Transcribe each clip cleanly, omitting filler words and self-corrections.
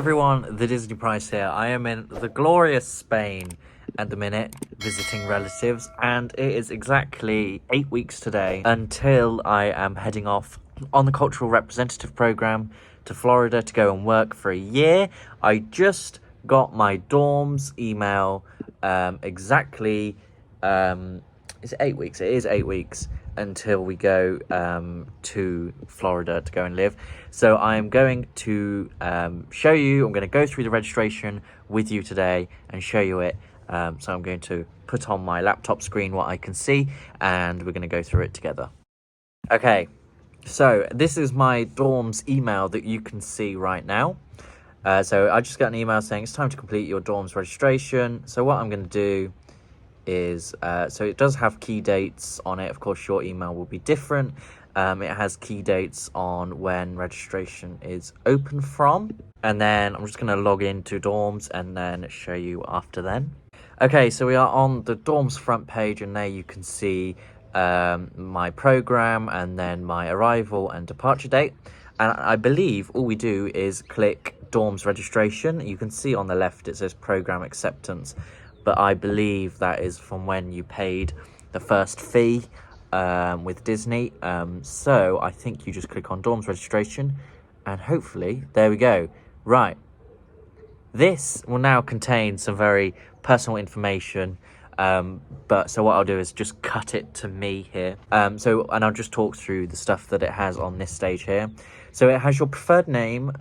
everyone, the Disney Price here. I am in the glorious Spain at the minute, visiting relatives, and it is exactly 8 weeks today until I am heading off on the cultural representative program to Florida to go and work for a year. I just got my DORMS email exactly, is it 8 weeks? It is 8 weeks until we go to Florida to go and live. So I'm going to show you, I'm going to go through the registration with you today and show you it. So I'm going to put on my laptop screen what I can see, and we're going to go through it together. Okay, so this is my DORMS email that you can see right now. So I just got an email saying it's time to complete your DORMS registration. So what I'm going to do is, so it does have key dates on it. Of course, your email will be different. It has key dates on when registration is open from. And then I'm just going to log into DORMS and then show you after then. Okay, so we are on the DORMS front page, and there you can see my program and then my arrival and departure date. And I believe all we do is click DORMS registration. You can see on the left it says program acceptance, but I believe that is from when you paid the first fee with Disney. So I think you just click on DORMS registration, and hopefully, there we go. Right. This will now contain some very personal information, so what I'll do is just cut it to me here. And I'll just talk through the stuff that it has on this stage here. So it has your preferred name,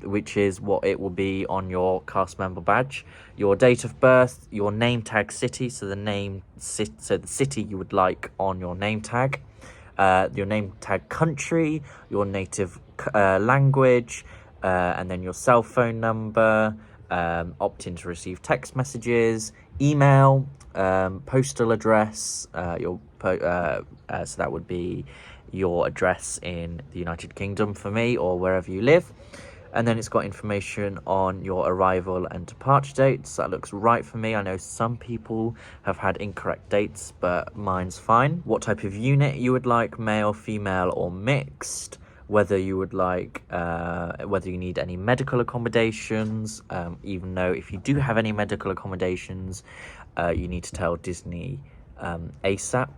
which is what it will be on your cast member badge, your date of birth, your name tag city, so the city you would like on your name tag, your name tag country, your native language, and then your cell phone number, opt in to receive text messages, email, postal address, so that would be your address in the United Kingdom for me, or wherever you live. And then it's got information on your arrival and departure dates. That looks right for me. I know some people have had incorrect dates, but mine's fine. What type of unit you would like, male, female, or mixed. Whether you would like, whether you need any medical accommodations, even though if you do have any medical accommodations, you need to tell Disney ASAP.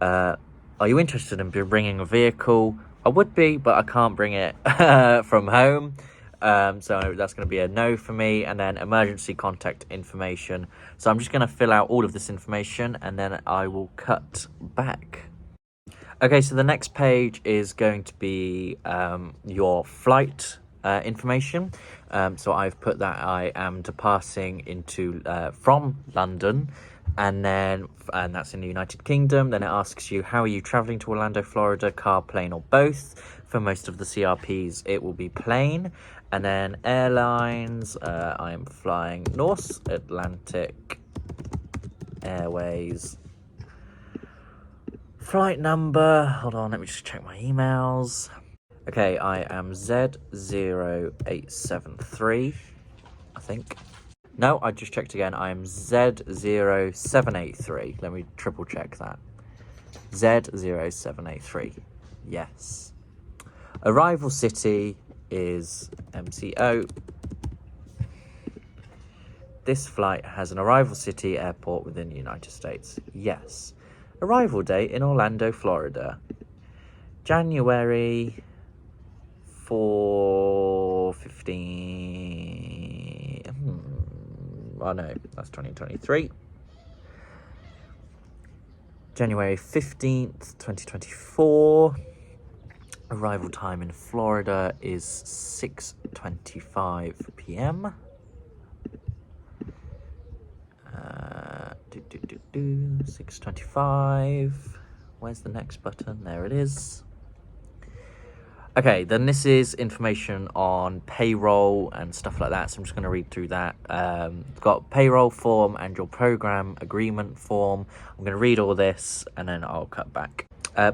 Are you interested in bringing a vehicle? I would be, but I can't bring it from home. So that's going to be a no for me. And then emergency contact information. So I'm just going to fill out all of this information, and then I will cut back. Okay, so the next page is going to be your flight information. So I've put that I am departing from London, and that's in the United Kingdom. Then it asks you, how are you traveling to Orlando, Florida, car, plane, or both? For most of the CRPs, it will be plane. And then airlines, I am flying North Atlantic Airways. Flight number, hold on, let me just check my emails. Okay, I am Z0873, I think. No, I just checked again. I am Z0783. Let me triple check that. Z0783. Yes. Arrival city is MCO. This flight has an arrival city airport within the United States. Yes. Arrival date in Orlando, Florida. January 4/15. Oh no, that's 2023. January 15th, 2024. Arrival time in Florida is 6:25 p.m. 6:25. Where's the next button? There it is. Okay, then this is information on payroll and stuff like that, so I'm just going to read through that. Got payroll form and your program agreement form. I'm going to read all this and then I'll cut back.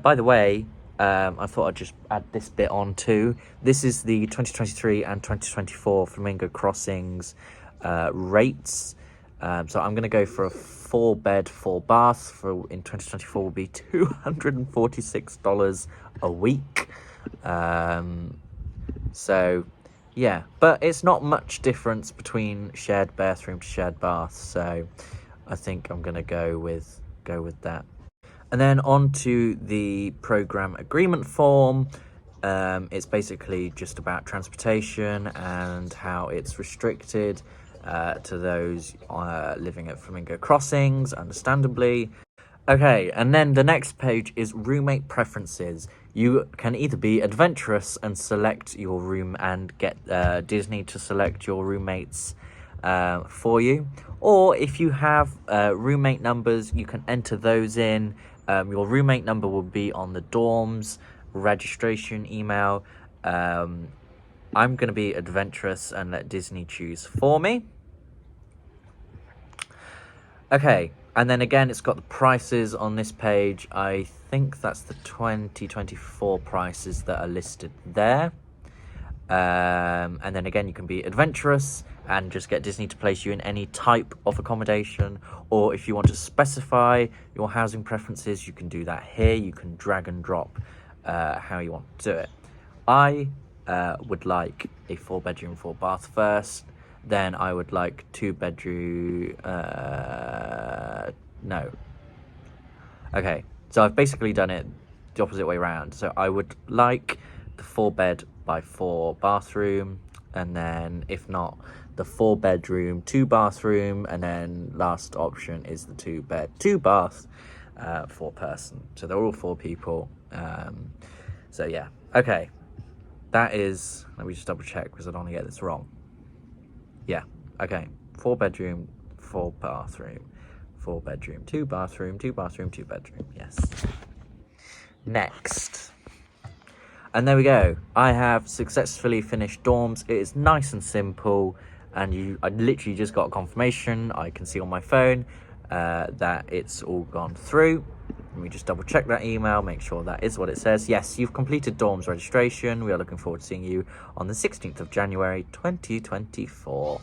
By the way, I thought I'd just add this bit on too. This is the 2023 and 2024 Flamingo Crossings rates. So I'm going to go for a 4-bed, 4-bath in 2024 will be $246 a week. So yeah, but it's not much difference between shared bathroom to shared bath, so I think I'm gonna go with that. And then on to the program agreement form. It's basically just about transportation and how it's restricted to those living at Flamingo Crossings, understandably. Okay, and then the next page is roommate preferences. You can either be adventurous and select your room and get Disney to select your roommates for you, or if you have roommate numbers, you can enter those in. Your roommate number will be on the DORMS registration email. I'm going to be adventurous and let Disney choose for me. Okay, and then again, it's got the prices on this page. I think that's the 2024 prices that are listed there. And then again, you can be adventurous and just get Disney to place you in any type of accommodation, or if you want to specify your housing preferences, you can do that here. You can drag and drop how you want to do it. I would like a 4-bedroom, 4-bath first. Then I would like 2-bedroom. No. Okay, so I've basically done it the opposite way around. So I would like the 4-bed by 4 bathroom, and then if not, the 4-bedroom 2-bathroom, and then last option is the 2-bed 2-bath 4-person. So they're all 4 people. So yeah, okay, that is, let me just double check because I don't want to get this wrong. Yeah, okay, 4-bedroom 4-bathroom 4-bedroom 2-bathroom 2-bathroom 2-bedroom. Yes. Next. And there we go. I have successfully finished dorms. It is nice and simple, and I literally just got a confirmation. I can see on my phone that it's all gone through. Let me just double check that email, make sure that is what it says. Yes, you've completed dorms registration. We are looking forward to seeing you on the 16th of January 2024.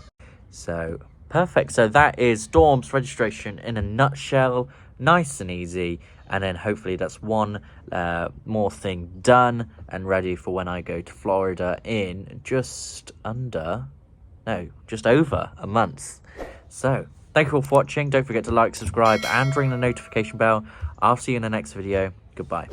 So perfect. So that is dorms registration in a nutshell. Nice and easy. And then hopefully that's one more thing done and ready for when I go to Florida in just over a month. So thank you all for watching. Don't forget to like, subscribe, and ring the notification bell. I'll see you in the next video. Goodbye.